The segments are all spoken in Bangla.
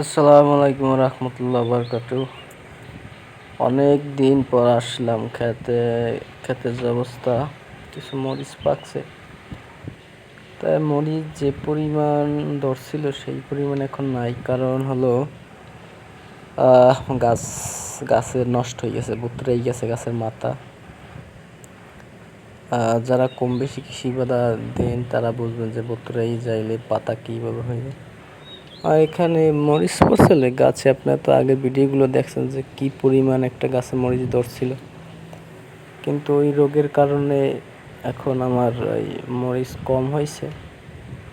আসসালামু আলাইকুম রহমতুল্লাহ বারকাতু। অনেক দিন পর আসলাম খেতে। খেতের যে অবস্থা, কিছু মরিচ পাকছে, তাই মরিচ যে পরিমাণ ধরছিল সেই পরিমাণ এখন নাই। কারণ হলো গাছ গাছের নষ্ট হয়ে গেছে, বুতরাই গেছে গাছের মাথা। যারা কম বেশি কৃষি বাধা দেন তারা বুঝবেন যে বুতরাই যাইলে পাতা কীভাবে হয়ে যায়। আর এখানে মরিচ পড়ছিল গাছে, আপনার তো আগের ভিডিওগুলো দেখছেন যে কি পরিমাণ একটা গাছে মরিচ ধরছিল। কিন্তু ওই রোগের কারণে এখন আমার ওই মরিচ কম হয়েছে।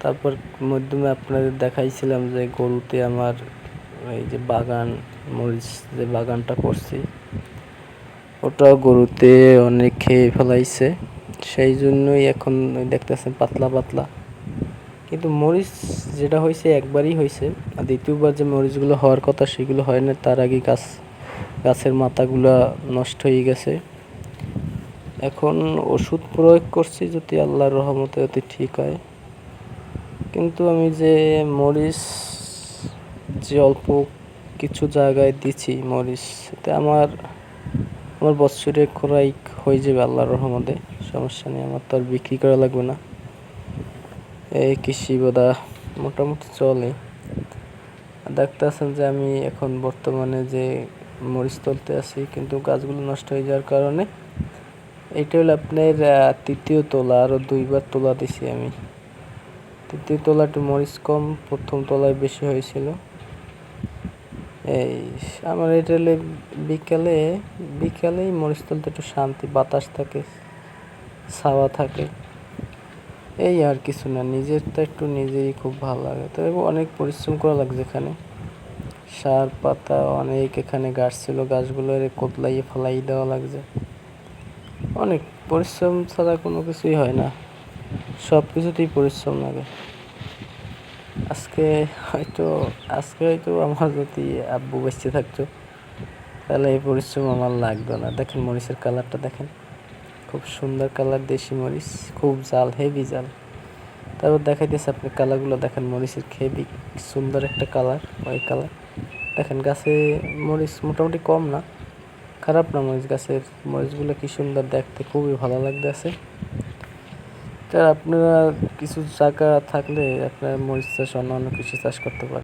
তারপর মাধ্যমে আপনাদের দেখাইছিলাম যে গরুতে আমার এই যে বাগান, মরিচ যে বাগানটা করছি ওটাও গরুতে অনেক খেয়ে ফেলাইছে। সেই জন্যই এখন দেখতেছেন পাতলা পাতলা। কিন্তু মরিচ যেটা হয়েছে একবারই হয়েছে, আর দ্বিতীয়বার যে মরিচগুলো হওয়ার কথা সেগুলো হয় না। তার আগে গাছের মাথাগুলা নষ্ট হয়ে গেছে। এখন ওষুধ প্রয়োগ করছি, যদি আল্লাহর রহমতে অতি ঠিক হয়। কিন্তু আমি যে মরিচ যে অল্প কিছু জায়গায় দিছি মরিচ, এতে আমার বছরে খোরাই হয়ে যাবে আল্লাহর রহমতে। সমস্যা নেই, আমার তো আর বিক্রি করা লাগবে না। এই কৃষি বোধা মোটামুটি চলে। দেখতেছেন যে আমি এখন বর্তমানে যে মরিচ তুলতে আছি, কিন্তু গাছগুলো নষ্ট হয়ে যাওয়ার কারণে এইটা হলো আপনার তৃতীয় তোলা। আরও দুইবার তোলা দিছি আমি। তৃতীয় তোলাটি মরিচ কম, প্রথম তোলায় বেশি হয়েছিল। এই আমার এটা হলে বিকালেই মরিচ তুলতে একটু শান্তি, বাতাস থাকে, ছাওয়া থাকে, এই আর কিছু না। নিজেরটা একটু নিজেই খুব ভালো লাগে। তবে অনেক পরিশ্রম করা লাগছে এখানে। সার পাতা অনেক এখানে গাছ ছিল, গাছগুলো কোতলাইয়ে ফেলাই দেওয়া লাগছে। অনেক পরিশ্রম ছাড়া কোনো কিছুই হয় না, সব কিছুতেই পরিশ্রম লাগে। আজকে হয়তো আমার যদি আব্বু বেঁচে থাকতো তাহলে এই পরিশ্রম আমার লাগতো না। দেখেন মরিচের কালারটা দেখেন, খুব সুন্দর কালার, দেশি মরিচ, খুব জাল, হেভি জাল। তারপর দেখাইতেছে আপনি কালারগুলো দেখেন, মরিচের হেভি সুন্দর একটা কালার, ওই কালার দেখেন। গাছে মরিচ মোটামুটি কম না, খারাপ না। গাছের মরিচগুলো কি সুন্দর দেখতে, খুবই ভালো লাগতেছে। তা আপনারা কিছু জায়গা থাকলে আপনার মরিচ চাষ, অন্য কিছু চাষ করতে পারেন।